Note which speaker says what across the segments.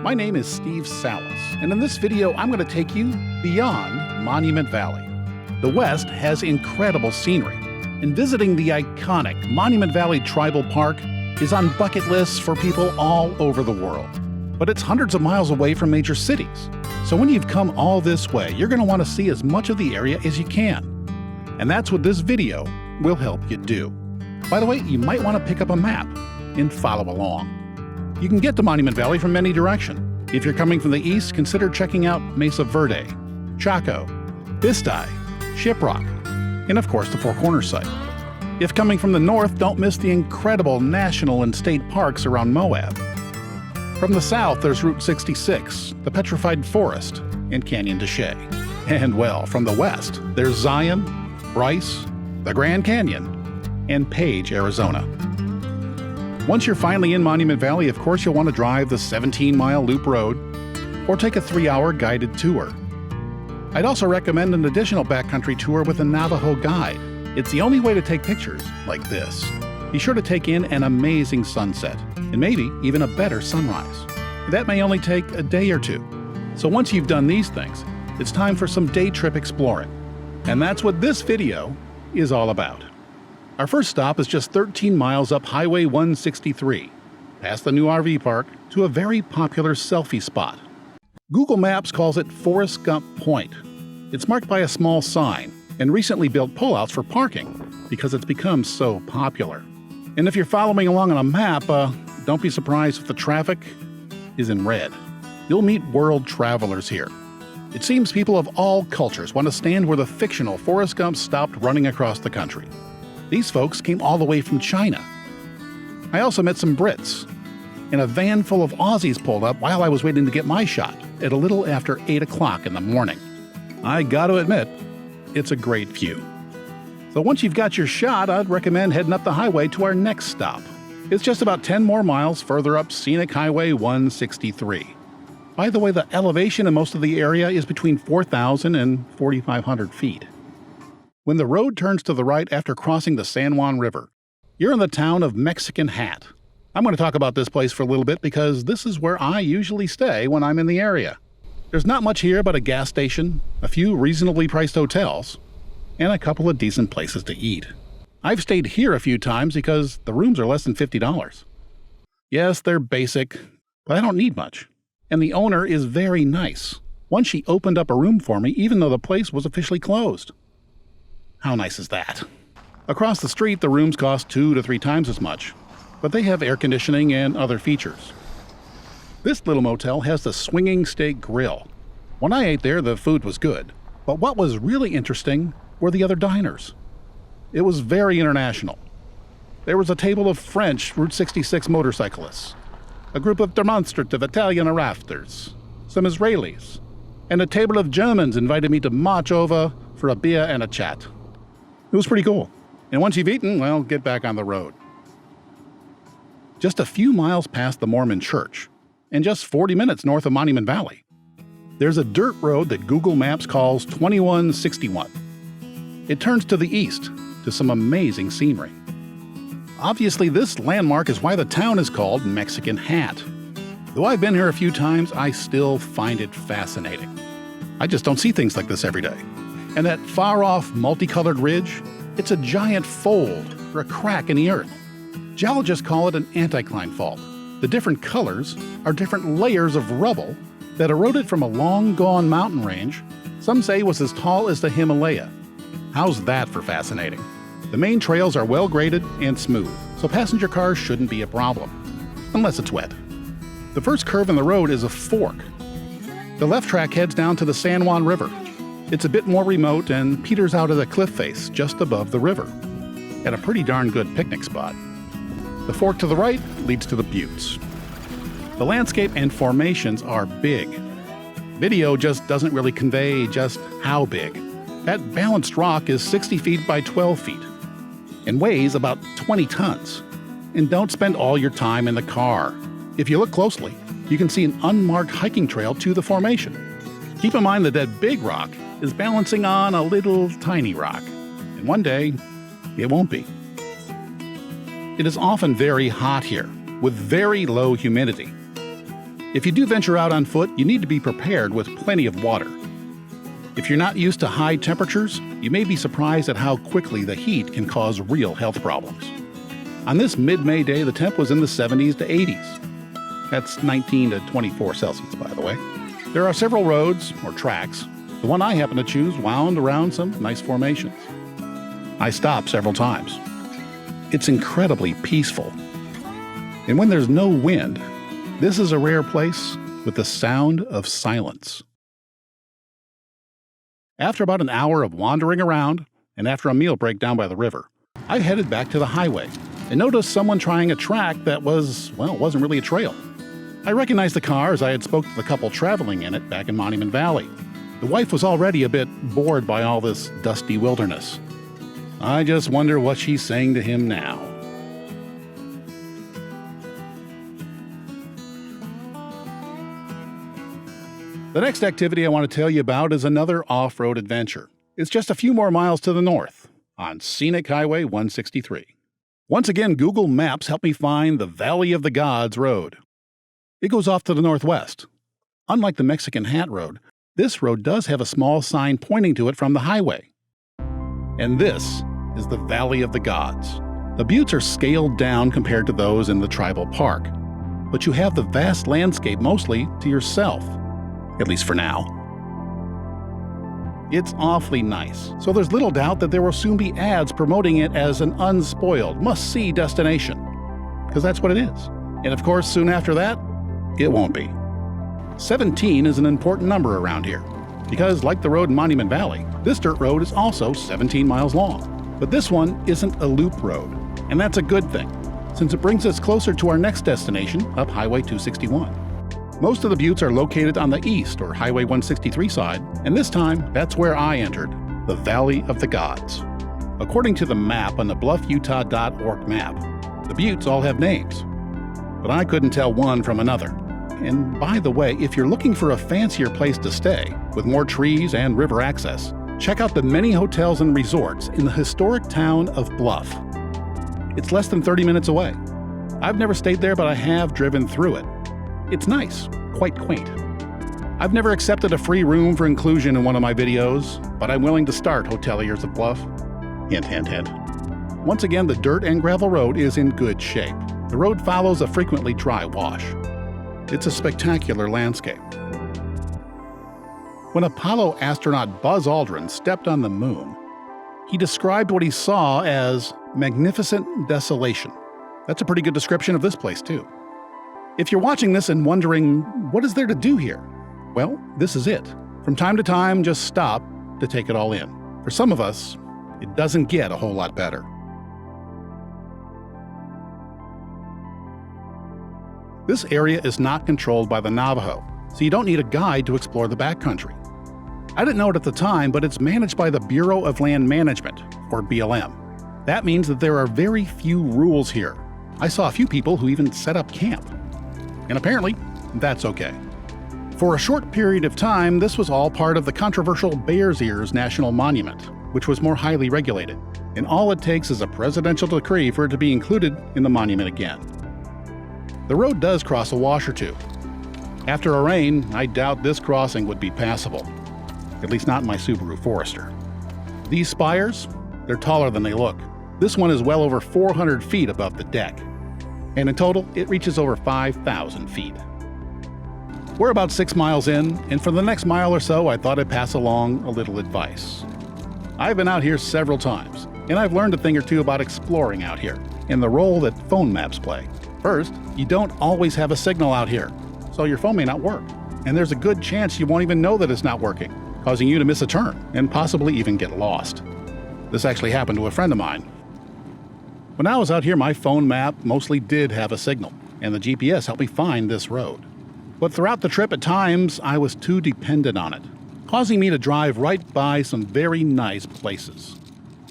Speaker 1: My name is Steve Salas, and in this video I'm going to take you beyond Monument Valley. The West has incredible scenery, and visiting the iconic Monument Valley Tribal Park is on bucket lists for people all over the world. But it's hundreds of miles away from major cities, so when you've come all this way, you're going to want to see as much of the area as you can. And that's what this video will help you do. By the way, you might want to pick up a map and follow along. You can get to Monument Valley from any direction. If you're coming from the east, consider checking out Mesa Verde, Chaco, Bisti, Shiprock, and of course the Four Corners site. If coming from the north, don't miss the incredible national and state parks around Moab. From the south, there's Route 66, the Petrified Forest, and Canyon de Chelly. And well, from the west, there's Zion, Bryce, the Grand Canyon, and Page, Arizona. Once you're finally in Monument Valley, of course you'll want to drive the 17-mile loop road or take a 3-hour guided tour. I'd also recommend an additional backcountry tour with a Navajo guide. It's the only way to take pictures like this. Be sure to take in an amazing sunset and maybe even a better sunrise. That may only take a day or two. So once you've done these things, it's time for some day trip exploring. And that's what this video is all about. Our first stop is just 13 miles up Highway 163, past the new RV park, to a very popular selfie spot. Google Maps calls it Forrest Gump Point. It's marked by a small sign and recently built pullouts for parking because it's become so popular. And if you're following along on a map, don't be surprised if the traffic is in red. You'll meet world travelers here. It seems people of all cultures want to stand where the fictional Forrest Gump stopped running across the country. These folks came all the way from China. I also met some Brits, and a van full of Aussies pulled up while I was waiting to get my shot at a little after 8 o'clock in the morning. I gotta admit, it's a great view. So once you've got your shot, I'd recommend heading up the highway to our next stop. It's just about 10 more miles further up Scenic Highway 163. By the way, the elevation in most of the area is between 4,000 and 4,500 feet. When the road turns to the right after crossing the San Juan River, you're in the town of Mexican Hat. I'm going to talk about this place for a little bit because this is where I usually stay when I'm in the area. There's not much here but a gas station, a few reasonably priced hotels, and a couple of decent places to eat. I've stayed here a few times because the rooms are less than $50. Yes, they're basic, but I don't need much. And the owner is very nice. Once she opened up a room for me even though the place was officially closed. How nice is that? Across the street, the rooms cost 2 to 3 times as much, but they have air conditioning and other features. This little motel has the swinging steak grill. When I ate there, the food was good, but what was really interesting were the other diners. It was very international. There was a table of French Route 66 motorcyclists, a group of demonstrative Italian rafters, some Israelis, and a table of Germans invited me to march over for a beer and a chat. It was pretty cool. And once you've eaten, well, get back on the road. Just a few miles past the Mormon church, and just 40 minutes north of Monument Valley, there's a dirt road that Google Maps calls 2161. It turns to the east to some amazing scenery. Obviously, this landmark is why the town is called Mexican Hat. Though I've been here a few times, I still find it fascinating. I just don't see things like this every day. And that far-off, multicolored ridge, it's a giant fold or a crack in the earth. Geologists call it an anticline fault. The different colors are different layers of rubble that eroded from a long-gone mountain range some say was as tall as the Himalaya. How's that for fascinating? The main trails are well-graded and smooth, so passenger cars shouldn't be a problem, unless it's wet. The first curve in the road is a fork. The left track heads down to the San Juan River. It's a bit more remote and peters out at a cliff face just above the river, at a pretty darn good picnic spot. The fork to the right leads to the buttes. The landscape and formations are big. Video just doesn't really convey just how big. That balanced rock is 60 feet by 12 feet and weighs about 20 tons. And don't spend all your time in the car. If you look closely, you can see an unmarked hiking trail to the formation. Keep in mind that big rock is balancing on a little tiny rock, and one day it won't be. It is often very hot here, with very low humidity. If you do venture out on foot, you need to be prepared with plenty of water. If you're not used to high temperatures, you may be surprised at how quickly the heat can cause real health problems. On this mid-May day, the temp was in the 70s to 80s. That's 19 to 24 Celsius, by the way. There are several roads, or tracks. The one I happen to choose wound around some nice formations. I stopped several times. It's incredibly peaceful. And when there's no wind, this is a rare place with the sound of silence. After about an hour of wandering around, and after a meal break down by the river, I headed back to the highway and noticed someone trying a track that wasn't really a trail. I recognized the car as I had spoke to the couple traveling in it back in Monument Valley. The wife was already a bit bored by all this dusty wilderness. I just wonder what she's saying to him now. The next activity I want to tell you about is another off-road adventure. It's just a few more miles to the north, on Scenic Highway 163. Once again, Google Maps helped me find the Valley of the Gods Road. It goes off to the northwest. Unlike the Mexican Hat Road, this road does have a small sign pointing to it from the highway. And this is the Valley of the Gods. The buttes are scaled down compared to those in the tribal park, but you have the vast landscape mostly to yourself. At least for now. It's awfully nice, so there's little doubt that there will soon be ads promoting it as an unspoiled, must-see destination. Because that's what it is. And of course, soon after that, it won't be. 17 is an important number around here, because like the road in Monument Valley, this dirt road is also 17 miles long. But this one isn't a loop road, and that's a good thing, since it brings us closer to our next destination up Highway 261. Most of the buttes are located on the east or Highway 163 side, and this time, that's where I entered, the Valley of the Gods. According to the map on the bluffutah.org map, the buttes all have names, but I couldn't tell one from another. And by the way, if you're looking for a fancier place to stay, with more trees and river access, check out the many hotels and resorts in the historic town of Bluff. It's less than 30 minutes away. I've never stayed there, but I have driven through it. It's nice, quite quaint. I've never accepted a free room for inclusion in one of my videos, but I'm willing to start hoteliers of Bluff. Hint, hint, hint. Once again, the dirt and gravel road is in good shape. The road follows a frequently dry wash. It's a spectacular landscape. When Apollo astronaut Buzz Aldrin stepped on the moon, he described what he saw as magnificent desolation. That's a pretty good description of this place, too. If you're watching this and wondering, what is there to do here? Well, this is it. From time to time, just stop to take it all in. For some of us, it doesn't get a whole lot better. This area is not controlled by the Navajo, so you don't need a guide to explore the backcountry. I didn't know it at the time, but it's managed by the Bureau of Land Management, or BLM. That means that there are very few rules here. I saw a few people who even set up camp. And apparently, that's okay. For a short period of time, this was all part of the controversial Bears Ears National Monument, which was more highly regulated, and all it takes is a presidential decree for it to be included in the monument again. The road does cross a wash or two. After a rain, I doubt this crossing would be passable, at least not in my Subaru Forester. These spires, they're taller than they look. This one is well over 400 feet above the deck. And in total, it reaches over 5,000 feet. We're about 6 miles in, and for the next mile or so, I thought I'd pass along a little advice. I've been out here several times, and I've learned a thing or two about exploring out here, and the role that phone maps play. First, you don't always have a signal out here, so your phone may not work, and there's a good chance you won't even know that it's not working, causing you to miss a turn, and possibly even get lost. This actually happened to a friend of mine. When I was out here, my phone map mostly did have a signal, and the GPS helped me find this road. But throughout the trip, at times, I was too dependent on it, causing me to drive right by some very nice places.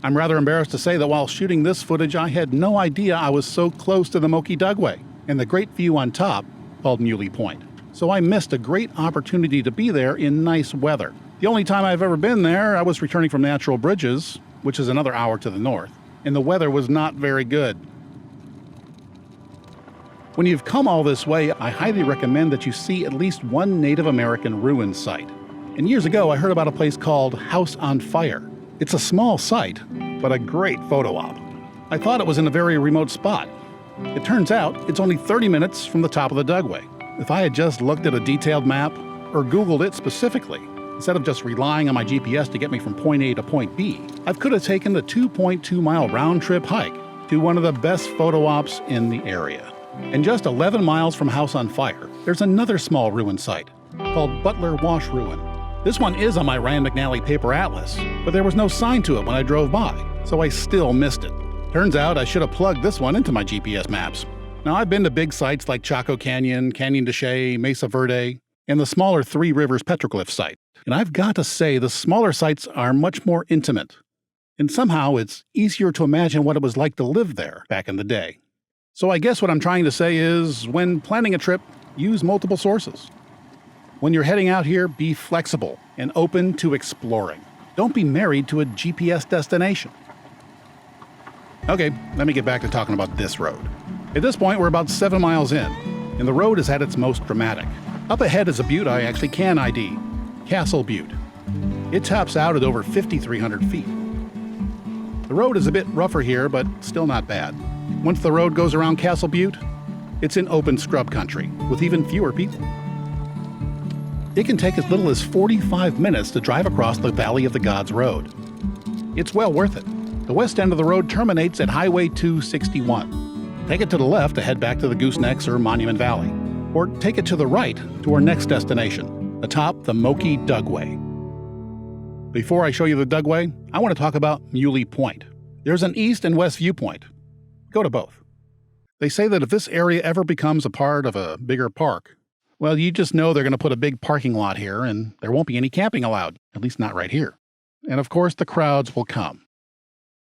Speaker 1: I'm rather embarrassed to say that while shooting this footage, I had no idea I was so close to the Moki Dugway and the great view on top called Muley Point. So I missed a great opportunity to be there in nice weather. The only time I've ever been there, I was returning from Natural Bridges, which is another hour to the north, and the weather was not very good. When you've come all this way, I highly recommend that you see at least one Native American ruin site. And years ago, I heard about a place called House on Fire. It's a small site, but a great photo op. I thought it was in a very remote spot. It turns out it's only 30 minutes from the top of the Dugway. If I had just looked at a detailed map or Googled it specifically, instead of just relying on my GPS to get me from point A to point B, I could have taken the 2.2-mile round-trip hike to one of the best photo ops in the area. And just 11 miles from House on Fire, there's another small ruin site called Butler Wash Ruin. This one is on my Rand McNally paper atlas, but there was no sign to it when I drove by, so I still missed it. Turns out I should have plugged this one into my GPS maps. Now, I've been to big sites like Chaco Canyon, Canyon de Chelly, Mesa Verde, and the smaller Three Rivers Petroglyph site. And I've got to say, the smaller sites are much more intimate. And somehow it's easier to imagine what it was like to live there back in the day. So I guess what I'm trying to say is, when planning a trip, use multiple sources. When you're heading out here, be flexible and open to exploring. Don't be married to a GPS destination. Okay, let me get back to talking about this road. At this point, we're about 7 miles in, and the road is at its most dramatic. Up ahead is a butte I actually can ID, Castle Butte. It tops out at over 5,300 feet. The road is a bit rougher here, but still not bad. Once the road goes around Castle Butte, it's in open scrub country, with even fewer people. It can take as little as 45 minutes to drive across the Valley of the Gods Road. It's well worth it. The west end of the road terminates at Highway 261. Take it to the left to head back to the Goosenecks or Monument Valley, or take it to the right to our next destination, atop the Moki Dugway. Before I show you the Dugway, I want to talk about Muley Point. There's an east and west viewpoint. Go to both. They say that if this area ever becomes a part of a bigger park, well, you just know they're going to put a big parking lot here and there won't be any camping allowed, at least not right here. And of course, the crowds will come.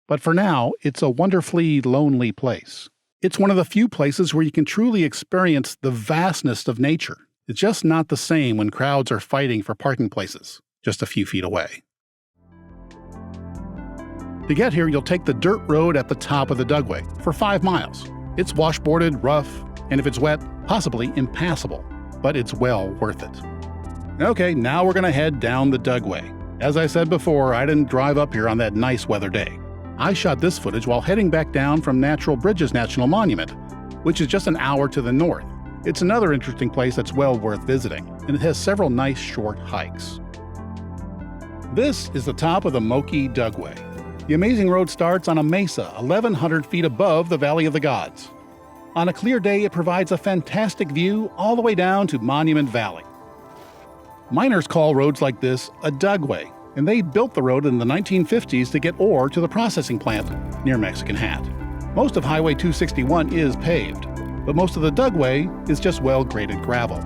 Speaker 1: But for now, it's a wonderfully lonely place. It's one of the few places where you can truly experience the vastness of nature. It's just not the same when crowds are fighting for parking places just a few feet away. To get here, you'll take the dirt road at the top of the Dugway for 5 miles. It's washboarded, rough, and if it's wet, possibly impassable, but it's well worth it. Okay, now we're going to head down the Dugway. As I said before, I didn't drive up here on that nice weather day. I shot this footage while heading back down from Natural Bridges National Monument, which is just an hour to the north. It's another interesting place that's well worth visiting, and it has several nice short hikes. This is the top of the Moki Dugway. The amazing road starts on a mesa 1,100 feet above the Valley of the Gods. On a clear day, it provides a fantastic view all the way down to Monument Valley. Miners call roads like this a Dugway, and they built the road in the 1950s to get ore to the processing plant near Mexican Hat. Most of Highway 261 is paved, but most of the Dugway is just well-graded gravel.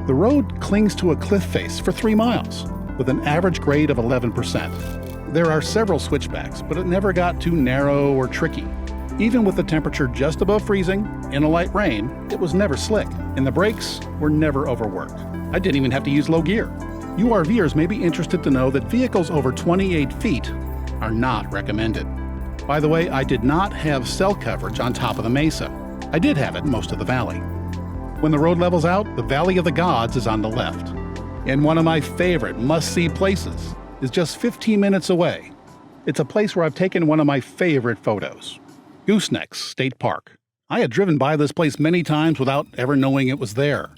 Speaker 1: The road clings to a cliff face for 3 miles, with an average grade of 11%. There are several switchbacks, but it never got too narrow or tricky. Even with the temperature just above freezing and a light rain, it was never slick, and the brakes were never overworked. I didn't even have to use low gear. URVers may be interested to know that vehicles over 28 feet are not recommended. By the way, I did not have cell coverage on top of the mesa. I did have it most of the valley. When the road levels out, the Valley of the Gods is on the left. And one of my favorite must-see places is just 15 minutes away. It's a place where I've taken one of my favorite photos. Goosenecks State Park. I had driven by this place many times without ever knowing it was there.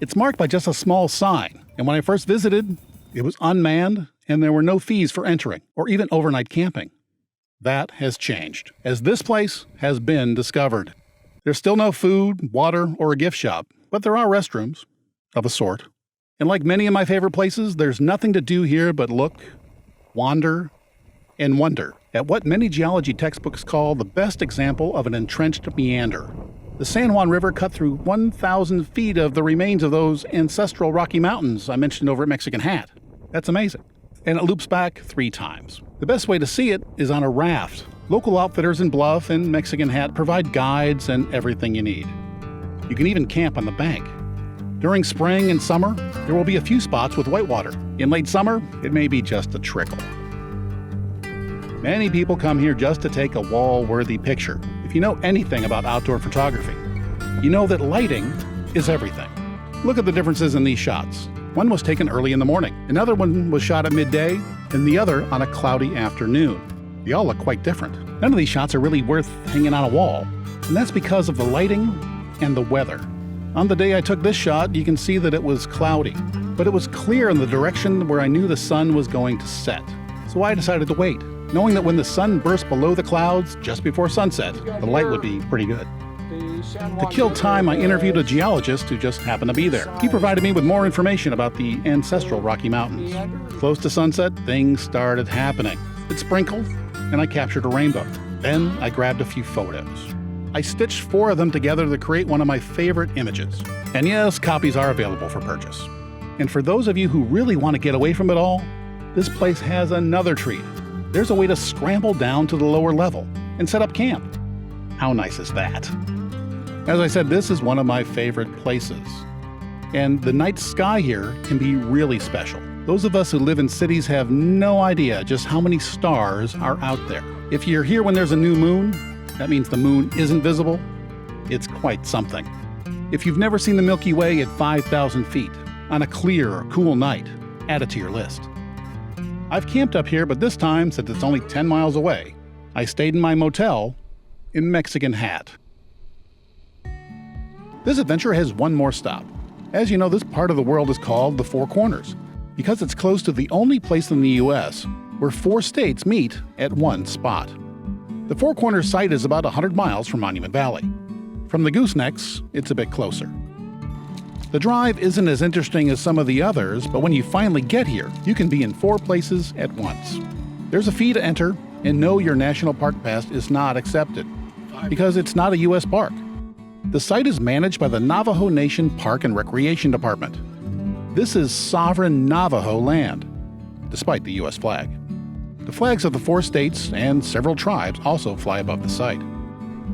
Speaker 1: It's marked by just a small sign, and when I first visited, it was unmanned and there were no fees for entering or even overnight camping. That has changed, as this place has been discovered. There's still no food, water, or a gift shop, but there are restrooms, of a sort. And like many of my favorite places, there's nothing to do here but look, wander, and wonder at what many geology textbooks call the best example of an entrenched meander. The San Juan River cut through 1,000 feet of the remains of those ancestral Rocky Mountains I mentioned over at Mexican Hat. That's amazing. And it loops back 3 times. The best way to see it is on a raft. Local outfitters in Bluff and Mexican Hat provide guides and everything you need. You can even camp on the bank. During spring and summer, there will be a few spots with whitewater. In late summer, it may be just a trickle. Many people come here just to take a wall-worthy picture, if you know anything about outdoor photography. you know that lighting is everything. Look at the differences in these shots. One was taken early in the morning, another one was shot at midday, and the other on a cloudy afternoon. They all look quite different. None of these shots are really worth hanging on a wall, and that's because of the lighting and the weather. On the day I took this shot, you can see that it was cloudy, but it was clear in the direction where I knew the sun was going to set. So I decided to wait, knowing that when the sun burst below the clouds just before sunset, the light would be pretty good. To kill time, I interviewed a geologist who just happened to be there. He provided me with more information about the ancestral Rocky Mountains. Close to sunset, things started happening. It sprinkled, and I captured a rainbow. Then I grabbed a few photos. I stitched 4 of them together to create one of my favorite images. And yes, copies are available for purchase. And for those of you who really want to get away from it all, this place has another treat. There's a way to scramble down to the lower level and set up camp. How nice is that? As I said, this is one of my favorite places. And the night sky here can be really special. Those of us who live in cities have no idea just how many stars are out there. If you're here when there's a new moon, that means the moon isn't visible. It's quite something. If you've never seen the Milky Way at 5,000 feet on a clear or cool night, add it to your list. I've camped up here, but this time, since it's only 10 miles away, I stayed in my motel in Mexican Hat. This adventure has one more stop. As you know, this part of the world is called the Four Corners because it's close to the only place in the U.S. where 4 states meet at one spot. The Four Corners site is about 100 miles from Monument Valley. From the Goosenecks, it's a bit closer. The drive isn't as interesting as some of the others, but when you finally get here, you can be in 4 places at once. There's a fee to enter, and no, your National Park Pass is not accepted because it's not a U.S. park. The site is managed by the Navajo Nation Park and Recreation Department. This is sovereign Navajo land, despite the U.S. flag. The flags of the 4 states and several tribes also fly above the site.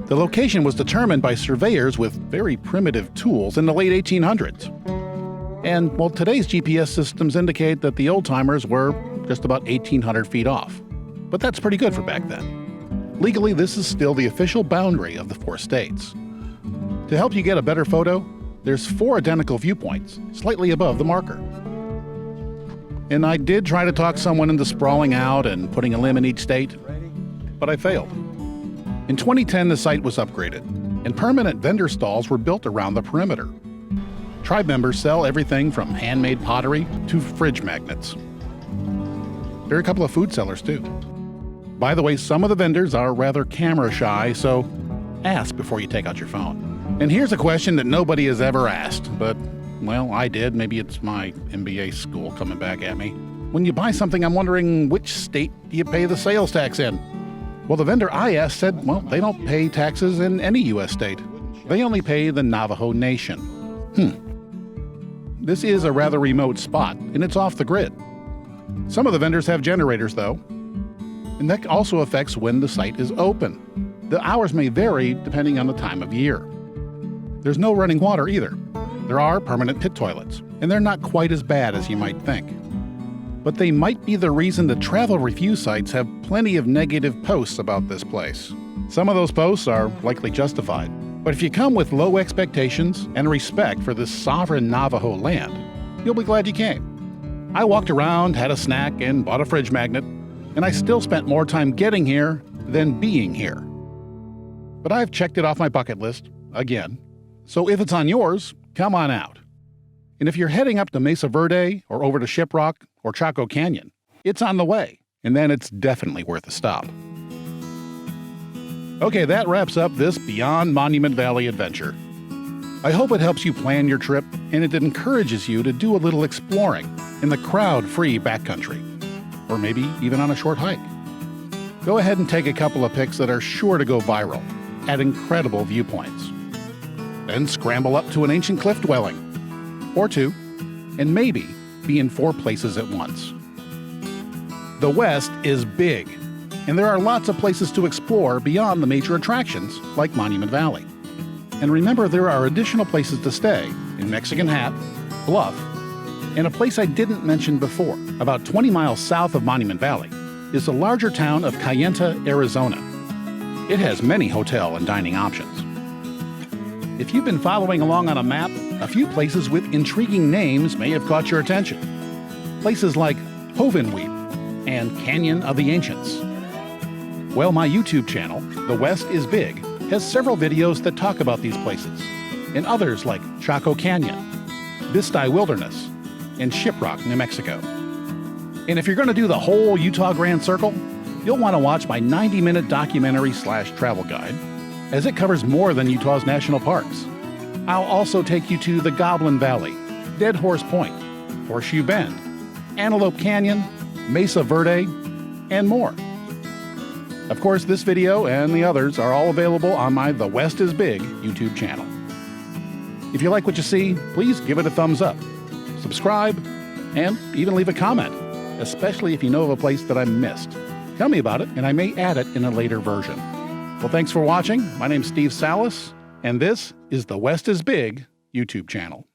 Speaker 1: The location was determined by surveyors with very primitive tools in the late 1800s. And, well, today's GPS systems indicate that the old-timers were just about 1,800 feet off. But that's pretty good for back then. Legally, this is still the official boundary of the 4 states. To help you get a better photo, there's 4 identical viewpoints, slightly above the marker. And I did try to talk someone into sprawling out and putting a limb in each state, but I failed. In 2010, the site was upgraded, and permanent vendor stalls were built around the perimeter. Tribe members sell everything from handmade pottery to fridge magnets. There are a couple of food sellers, too. By the way, some of the vendors are rather camera shy, so ask before you take out your phone. And here's a question that nobody has ever asked, but, well, I did. Maybe it's my MBA school coming back at me. When you buy something, I'm wondering which state do you pay the sales tax in? Well, the vendor I asked said, well, they don't pay taxes in any U.S. state. They only pay the Navajo Nation. This is a rather remote spot, and it's off the grid. Some of the vendors have generators, though, and that also affects when the site is open. The hours may vary depending on the time of year. There's no running water either. There are permanent pit toilets, and they're not quite as bad as you might think. But they might be the reason the travel review sites have plenty of negative posts about this place. Some of those posts are likely justified. But if you come with low expectations and respect for this sovereign Navajo land, you'll be glad you came. I walked around, had a snack, and bought a fridge magnet, and I still spent more time getting here than being here. But I've checked it off my bucket list, again. So if it's on yours, come on out. And if you're heading up to Mesa Verde or over to Shiprock or Chaco Canyon, it's on the way, and then it's definitely worth a stop. Okay, that wraps up this Beyond Monument Valley adventure. I hope it helps you plan your trip and it encourages you to do a little exploring in the crowd-free backcountry, or maybe even on a short hike. Go ahead and take a couple of pics that are sure to go viral at incredible viewpoints. Then scramble up to an ancient cliff dwelling, or 2, and maybe be in 4 places at once. The West is big, and there are lots of places to explore beyond the major attractions like Monument Valley. And remember, there are additional places to stay in Mexican Hat, Bluff, and a place I didn't mention before. About 20 miles south of Monument Valley is the larger town of Kayenta, Arizona. It has many hotel and dining options. If you've been following along on a map, a few places with intriguing names may have caught your attention. Places like Hovenweep and Canyon of the Ancients. Well, my YouTube channel, The West is Big, has several videos that talk about these places, and others like Chaco Canyon, Bisti Wilderness, and Shiprock, New Mexico. And if you're going to do the whole Utah Grand Circle, you'll want to watch my 90-minute documentary/travel guide, as it covers more than Utah's national parks. I'll also take you to the Goblin Valley, Dead Horse Point, Horseshoe Bend, Antelope Canyon, Mesa Verde, and more. Of course, this video and the others are all available on my The West is Big YouTube channel. If you like what you see, please give it a thumbs up, subscribe, and even leave a comment, especially if you know of a place that I missed. Tell me about it, and I may add it in a later version. Well, thanks for watching. My name's Steve Salas, and this is The West is Big YouTube channel.